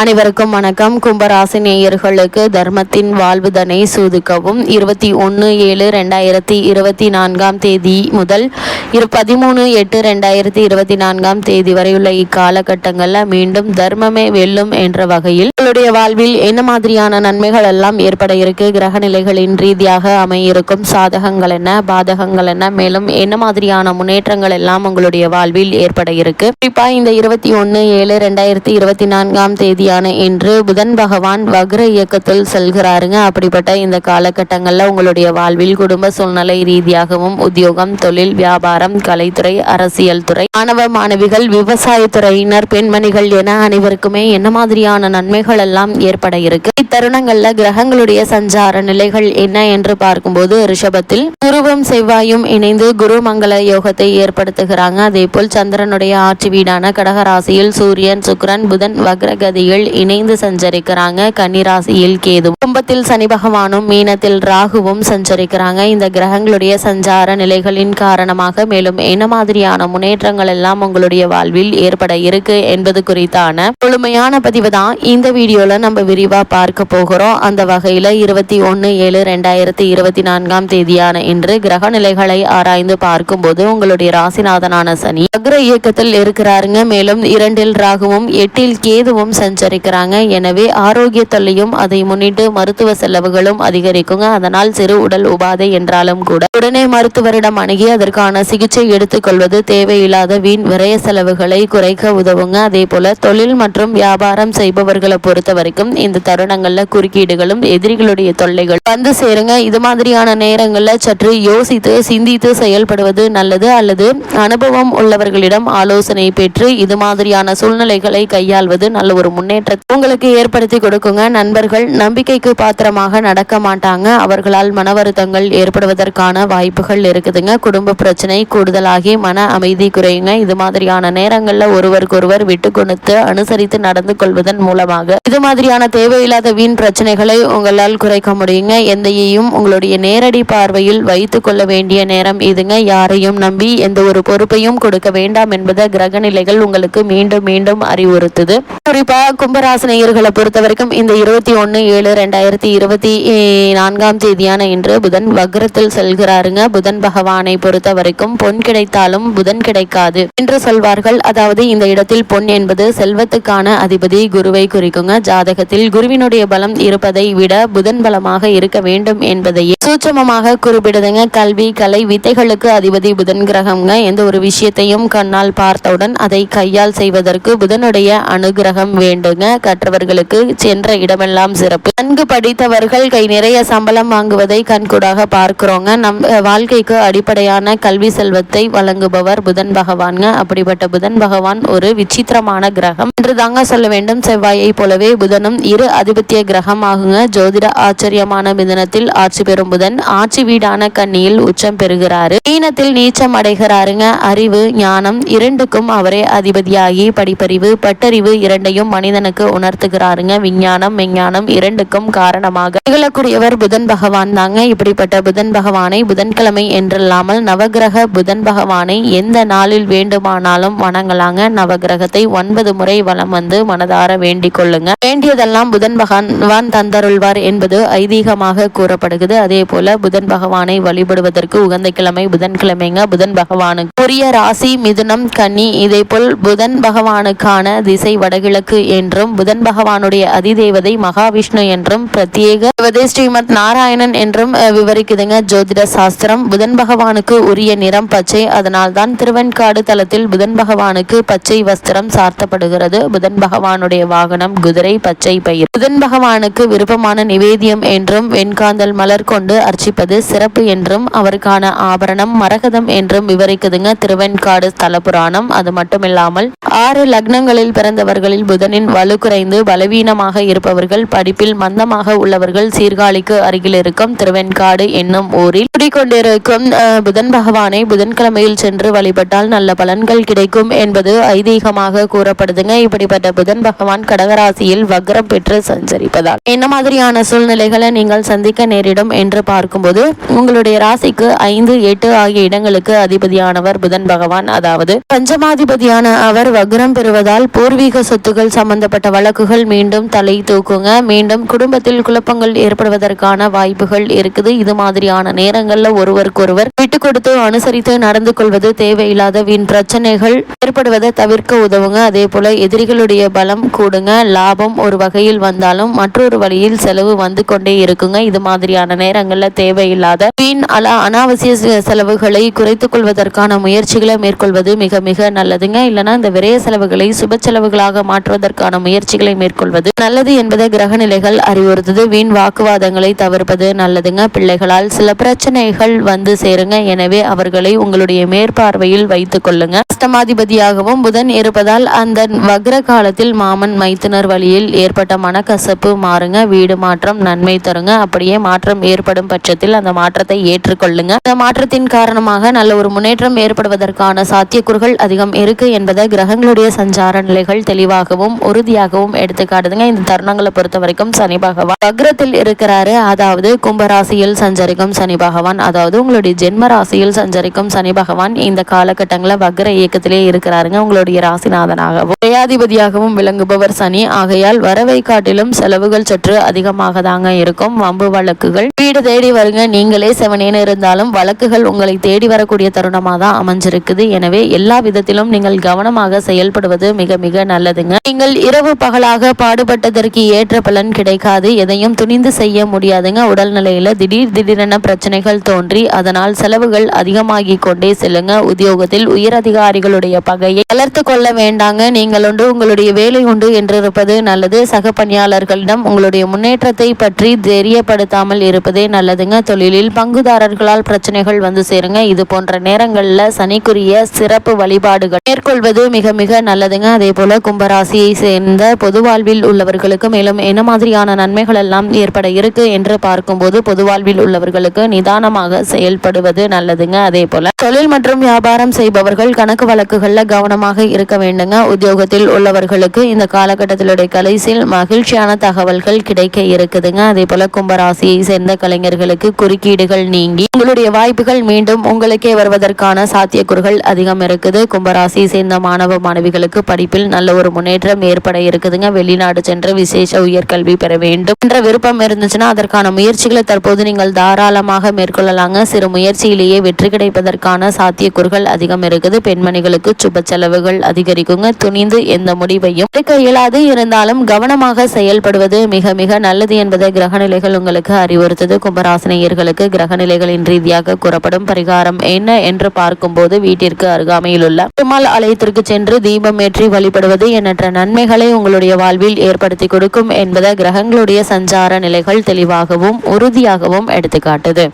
அனைவருக்கும் வணக்கம். கும்பராசி நேயர்களுக்கு தர்மத்தின் வாழ்வுதனை சூதுக்கவும் 21/7/2024 முதல் 13/8/2024 வரையுள்ள இக்காலகட்டங்களில் மீண்டும் தர்மமே வெல்லும் என்ற வகையில் உங்களுடைய வாழ்வில் என்ன மாதிரியான நன்மைகள் எல்லாம் ஏற்பட இருக்கு, கிரக நிலைகளின் ரீதியாக அமையிருக்கும் சாதகங்கள் என்ன, பாதகங்கள் என்ன, மேலும் என்ன மாதிரியான முன்னேற்றங்கள் எல்லாம் உங்களுடைய வாழ்வில் ஏற்பட இருக்கு. குறிப்பா இந்த 21/7/2024 இன்று புதன் பகவான் வக்ர இயக்கத்தில் செல்கிறாருங்க. அப்படிப்பட்ட இந்த காலகட்டங்கள்ல உங்களுடைய வாழ்வில் குடும்ப சூழ்நிலை ரீதியாகவும் உத்தியோகம், தொழில், வியாபாரம், கலைத்துறை, அரசியல் துறை, மாணவ மாணவிகள், விவசாயத்துறையினர், பெண்மணிகள் என அனைவருக்குமே என்ன மாதிரியான நன்மைகள் எல்லாம் ஏற்பட இருக்கு. இத்தருணங்கள்ல கிரகங்களுடைய சஞ்சார நிலைகள் என்ன என்று பார்க்கும்போது ரிஷபத்தில் குருவும் செவ்வாயும் இணைந்து குரு மங்கள யோகத்தை ஏற்படுத்துகிறாங்க. அதே போல் சந்திரனுடைய ஆட்சி வீடான கடகராசியில் சூரியன், சுக்கிரன், புதன் வக்ரகதியில் இணைந்து சஞ்சரிக்கிறாங்க. கன்னிராசியில் கேது, கும்பத்தில் சனி பகவானும், மீனத்தில் ராகுவும் சஞ்சரிக்கிறாங்க. இந்த கிரகங்களுடைய சஞ்சார நிலைகளின் காரணமாக மேலும் என்ன மாதிரியான முன்னேற்றங்கள் எல்லாம் உங்களுடைய வாழ்வில் ஏற்பட இருக்கு என்பது குறித்தான முழுமையான பதிவு தான் இந்த வீடியோல நம்ம விரிவா பார்க்க போகிறோம். அந்த வகையில 21/7/2024 இன்று கிரக நிலைகளை ஆராய்ந்து பார்க்கும்போது உங்களுடைய ராசிநாதனான சனி வக்ர இயக்கத்தில் இருக்கிறாருங்க. மேலும் 2 ராகுவும் 8 கேதுவும் சஞ்சரிக்கிறாங்க. எனவே ஆரோக்கிய தொல்லையும் அதை முன்னிட்டு மருத்துவ செலவுகளும் அதிகரிக்குங்க. அதனால் சிறு உடல் உபாதை என்றாலும் கூட உடனே மருத்துவரிடம் அணுகி அதற்கான சிகிச்சை எடுத்துக்கொள்வது தேவையில்லாத வீண் விரய செலவுகளை குறைக்க உதவுங்க. அதே போல தொழில் மற்றும் வியாபாரம் செய்பவர்களை பொறுத்த வரைக்கும் இந்த தருணங்கள்ல குறுக்கீடுகளும் எதிரிகளுடைய தொல்லைகள் வந்து சேருங்க. இது மாதிரியான நேரங்கள்ல சற்று யோசித்து சிந்தித்து செயல்படுவது நல்லது. அல்லது அனுபவம் உள்ளவர்களிடம் ஆலோசனை பெற்று இது மாதிரியான சூழ்நிலைகளை கையாள்வது நல்ல ஒரு முன்னேற்றத்தை உங்களுக்கு ஏற்படுத்தி கொடுக்குங்க. நண்பர்கள் நம்பிக்கைக்கு பாத்திரமாக நடக்க மாட்டாங்க. அவர்களால் மன வருத்தங்கள் ஏற்படுவதற்கான வாய்ப்புகள் இருக்குதுங்க. குடும்ப பிரச்சனை கூடுதலாகி மன அமைதி குறையுங்க. இது மாதிரியான நேரங்கள்ல ஒருவருக்கொருவர் விட்டு கொடுத்து அனுசரித்து நடந்து கொள்வதன் மூலமாக இது மாதிரியான தேவையில்லாத வீண் பிரச்சனைகளை உங்களால் குறைக்க முடியுங்க. எந்தையையும் உங்களுடைய நேரடி பார்வையில் வைத்துக் கொள்ள வேண்டிய நேரம் இதுங்க. யாரையும் நம்பி எந்த ஒரு பொறுப்பையும் கொடுக்க வேண்டாம் என்பதை கிரக நிலைகள் உங்களுக்கு மீண்டும் மீண்டும் அறிவுறுத்துது. குறிப்பா கும்பராசினியர்களை பொறுத்த வரைக்கும் இந்த 21/7/2024 இன்று புதன் வக்ரத்தில் செல்கிறாருங்க. புதன் பகவானை பொறுத்த வரைக்கும் பொன் கிடைத்தாலும் புதன் கிடைக்காது என்று சொல்வார்கள். அதாவது இந்த இடத்தில் பொன் என்பது செல்வத்துக்கான அதிபதி குருவை குறிக்குங்க. ஜாதகத்தில் குருவினுடைய பலம் இருப்பதை விட புதன் பலமாக இருக்க வேண்டும் என்பதையே சூட்சமமாக குறிப்பிடுதுங்க. கல்வி, கலை, வித்தைகளுக்கு அதிபதி புதன் கிரகம்ங்க. எந்த ஒரு விஷயத்தையும் கண்ணால் பார்த்தவுடன் அதை கையால் செய்வதற்கு புதனுடைய அனுகிரகம் வேண்டுங்க. கற்றவர்களுக்கு சென்ற இடமெல்லாம் சிறப்பு. நன்கு படித்தவர்கள் கை நிறைய சம்பளம் வாங்குவதை கண்கூடாக பார்க்கிறோங்க. நம் வாழ்க்கைக்கு அடிப்படையான கல்வி செல்வத்தை வழங்குபவர் புதன் பகவான்ங்க. அப்படிப்பட்ட புதன் பகவான் ஒரு விசித்திரமான கிரகம் என்று தாங்க சொல்ல வேண்டும். செவ்வாயை போலவே புதனும் இரு அதிபத்திய கிரகம் ஆகுங்க. ஜோதிட ஆச்சரியமான மிதனத்தில் ஆட்சி பெறும் புதன் ஆட்சி வீடான கன்னியில் உச்சம் பெறுகிறாரு. மீனத்தில் நீச்சம் அடைகிறாருங்க. அறிவு, ஞானம் இரண்டுக்கும் அவரே அதிபதியாகி படிப்பறிவு, பட்டறிவு இரண்டையும் மனிதனுக்கு உணர்த்துகிறாருங்க. விஞ்ஞானம், மெஞ்ஞானம் இரண்டுக்கும் காரணமாக நிகழக்கூடியவர் புதன் பகவான் தாங்க. இப்படிப்பட்ட புதன் பகவானை புதன்கிழமை என்றில்லாமல் நவகிரக புதன் பகவானை எந்த நாளில் வேண்டுமானாலும் வணங்கலாங்க. நவகிரகத்தை 9 முறை வலம் வந்து மனதார வேண்டிக் கொள்ளுங்க. வேண்டியதெல்லாம் புதன் பகவான் தந்தருள்வார் என்பது ஐதீகமாக கூறப்படுகிறது. அதே போல புதன் பகவானை வழிபடுவதற்கு உகந்த கிழமை புதன்கிழமைங்க. புதன் பகவானுக்கு உரிய ராசி மிதுனம், கன்னி. இதே போல் புதன் பகவானுக்கான திசை வடகிழக்கு என்றும் புதன் பகவானுடைய அதிதேவதை மகாவிஷ்ணு என்றும் பிரத்யேக ஸ்ரீமத் நாராயணன் என்றும் விவரிக்குதுங்க ஜோதிட சாஸ்திரம். புதன் பகவானுக்கு உரிய நிறம் பச்சை. அதனால்தான் திருவெண்காடு தலத்தில் புதன் பகவானுக்கு பச்சை வஸ்திரம் சார்த்தப்படுகிறது. புதன் பகவானுடைய வாகனம் குதிரை, பச்சை பயிர். புதன் பகவானுக்கு விருப்பமான நிவேதியம் என்றும் வெண்காந்தல் மலர் கொண்டு அர்ச்சிப்பது சிறப்பு என்றும் அவருக்கான ஆபரணம் மரகதம் என்றும் விவரிக்குதுங்க திருவெண்காடு ஸ்தல புராணம். அது மட்டுமில்லாமல் 6 லக்னங்களில் பிறந்தவர்களில் புதனின் வலு குறைந்து பலவீனமாக இருப்பவர்கள், படிப்பில் மந்தமாக உள்ளவர்கள் சீர்காழிக்கு அருகில் இருக்கும் திருவெண்காடு என்னும் ஊரில் குடிக்கொண்டிருக்கும் புதன் பகவானை புதன்கிழமையில் சென்று வழிபட்டால் நல்ல பலன்கள் கிடைக்கும் என்பது ஐதீகமாக கூறப்படுதுங்க. இப்படிப்பட்ட புதன் பகவான் கடகராசியில் வக்ரம் பெற்று சஞ்சரிப்பதால் என்ன மாதிரியான சூழ்நிலைகளை நீங்கள் சந்திக்க நேரிடும் என்று பார்க்கும்போது உங்களுடைய ராசிக்கு 5, 8 ஆகிய இடங்களுக்கு அதிபதியானவர் புதன் பகவான். அதாவது பஞ்சமாதிபதியான அவர் வக்ரம் பெறுவதால் பூர்வீக சொத்துக்கள் சம்பந்த செய்யப்பட்ட வழக்குகள் மீண்டும் தலை தூக்குங்க. மீண்டும் குடும்பத்தில் குழப்பங்கள் ஏற்படுவதற்கான வாய்ப்புகள் இருக்குது. இது மாதிரியான நேரங்கள்ல ஒருவருக்கொருவர் விட்டு கொடுத்து அனுசரித்து நடந்து கொள்வது தேவையில்லாத வீண் பிரச்சனைகள் ஏற்படுவதை தவிர்க்க உதவுங்க. அதே போல எதிரிகளுடைய பலம் கூடுங்க. லாபம் ஒரு வகையில் வந்தாலும் மற்றொரு வழியில் செலவு வந்து கொண்டே இருக்குங்க. இது மாதிரியான நேரங்கள்ல தேவையில்லாத வீண் அனாவசிய செலவுகளை குறைத்துக் கொள்வதற்கான முயற்சிகளை மேற்கொள்வது மிக மிக நல்லதுங்க. இல்லைன்னா இந்த விரைய செலவுகளை சுப செலவுகளாக மாற்றுவதற்கான முயற்சிகளை மேற்கொள்வது நல்லது என்பதை கிரக நிலைகள் அறிவுறுத்துது. வீண் வாக்குவாதங்களை தவிர்ப்பது நல்லதுங்க. பிள்ளைகளால் சில பிரச்சனைகள் வந்து சேருங்க. எனவே அவர்களை உங்களுடைய மேற்பார்வையில் வைத்துக் கொள்ளுங்க. அஷ்டமாதிபதியாகவும் புதன் இருப்பதால் அந்த வக்ர காலத்தில் மாமன் மைத்துனர் வழியில் ஏற்பட்ட மனக்கசப்பு மாறுங்க. வீடு மாற்றம் நன்மை தருங்க. அப்படியே மாற்றம் ஏற்படும் பட்சத்தில் அந்த மாற்றத்தை ஏற்றுக்கொள்ளுங்க. இந்த மாற்றத்தின் காரணமாக நல்ல ஒரு முன்னேற்றம் ஏற்படுவதற்கான சாத்தியக்கூறுகள் அதிகம் இருக்கு என்பதை கிரகங்களுடைய சஞ்சார நிலைகள் தெளிவாகவும் உறுதியாகவும் எடுத்துக்காட்டுதுங்க. இந்த தருணங்களை பொறுத்த வரைக்கும் சனி பகவான் வக்ரத்தில் இருக்கிறாரு. அதாவது கும்பராசியில் சஞ்சரிக்கும் சனி பகவான், அதாவது உங்களுடைய ஜென்ம ராசியில் சஞ்சரிக்கும் சனி பகவான் இந்த காலகட்டங்களில் வக்ர இயக்கத்திலே இருக்கிறாருங்க. உங்களுடைய ராசிநாதனாகவும் ஜெயாதிபதியாகவும் விளங்குபவர் சனி. ஆகையால் வரவை காட்டிலும் செலவுகள் சற்று அதிகமாக தாங்க இருக்கும். வம்பு வழக்குகள் வீடு தேடி வருங்க. நீங்களே செவனேன்னு இருந்தாலும் வழக்குகள் உங்களை தேடி வரக்கூடிய தருணமாக தான் அமைஞ்சிருக்குது. எனவே எல்லா விதத்திலும் நீங்கள் கவனமாக செயல்படுவது மிக மிக நல்லதுங்க. நீங்கள் இரவு பகலாக பாடுபட்டதற்கு ஏற்ற பலன் கிடைக்காது. எதையும் துணிந்து செய்ய முடியாதுங்க. உடல்நிலையில திடீரென பிரச்சனைகள் தோன்றி அதனால் செலவுகள் அதிகமாகி கொண்டே செல்லுங்க. உத்தியோகத்தில் உயர் அதிகாரிகளுடைய பகையை வளர்த்து கொள்ள வேண்டாங்க. நீங்கள் உண்டு உங்களுடைய வேலை உண்டு என்றிருப்பது நல்லது. சக பணியாளர்களிடம் உங்களுடைய முன்னேற்றத்தை பற்றி தெரியப்படுத்தாமல் இருப்பதே நல்லதுங்க. தொழிலில் பங்குதாரர்களால் பிரச்சனைகள் வந்து சேருங்க. இது போன்ற நேரங்களில் சனிக்குரிய சிறப்பு வழிபாடுகள் மேற்கொள்வது மிக மிக நல்லதுங்க. அதே போல கும்பராசியை சேர்ந்த பொது வாழ்வில் உள்ளவர்களுக்கு மேலும் என்ன மாதிரியான நன்மைகள் எல்லாம் ஏற்பட இருக்கு என்று பார்க்கும்போது பொது வாழ்வில் உள்ளவர்களுக்கு நிதானமாக செயல்படுவது நல்லதுங்க. அதே போல தொழில் மற்றும் வியாபாரம் செய்பவர்கள் கணக்கு வழக்குகள்ல கவனமாக இருக்க வேண்டுங்க. உத்தியோகத்தில் உள்ளவர்களுக்கு இந்த காலகட்டத்திலுடைய கடைசியில் மகிழ்ச்சியான தகவல்கள் கிடைக்க இருக்குதுங்க. அதே போல கும்பராசியை சேர்ந்த கலைஞர்களுக்கு குறுக்கீடுகள் நீங்கி உங்களுடைய வாய்ப்புகள் மீண்டும் உங்களுக்கே வருவதற்கான சாத்தியக்கூறுகள் அதிகம் இருக்குது. கும்பராசியை சேர்ந்த மாணவ மாணவிகளுக்கு படிப்பில் நல்ல ஒரு முன்னேற்றம் ஏற்பட இருக்குதுங்க. வெளிநாடு சென்று விசேஷ உயர்கல்வி பெற வேண்டும் என்ற விருப்பம் இருந்துச்சுன்னா அதற்கான முயற்சிகளை தற்போது நீங்கள் தாராளமாக மேற்கொள்ளலாங்க. சிறு முயற்சியிலேயே வெற்றி கிடைப்பதற்கான சாத்தியக்கூறுகள் அதிகம் இருக்குது. பெண்மணிகளுக்கு சுப செலவுகள் அதிகரிக்குங்க. துணிந்து எந்த முடிவையும் எடுக்க இயலாது. இருந்தாலும் கவனமாக செயல்படுவது மிக மிக நல்லது என்பதை கிரகநிலைகள் உங்களுக்கு அறிவுறுத்தது. கும்பராசினியர்களுக்கு கிரகநிலைகளின் ரீதியாக கூறப்படும் பரிகாரம் என்ன என்று பார்க்கும்போது வீட்டிற்கு அருகாமையில் உள்ள பெருமாள் ஆலயத்திற்கு சென்று தீபம் ஏற்றி வழிபடுவது எண்ணற்ற நன்மைகளை உங்களுடைய வாழ்வில் ஏற்படுத்தி கொடுக்கும் என்பதை கிரகங்களுடைய சஞ்சார நிலைகள் தெளிவாகவும் உறுதியாகவும் எடுத்துக்காட்டுது.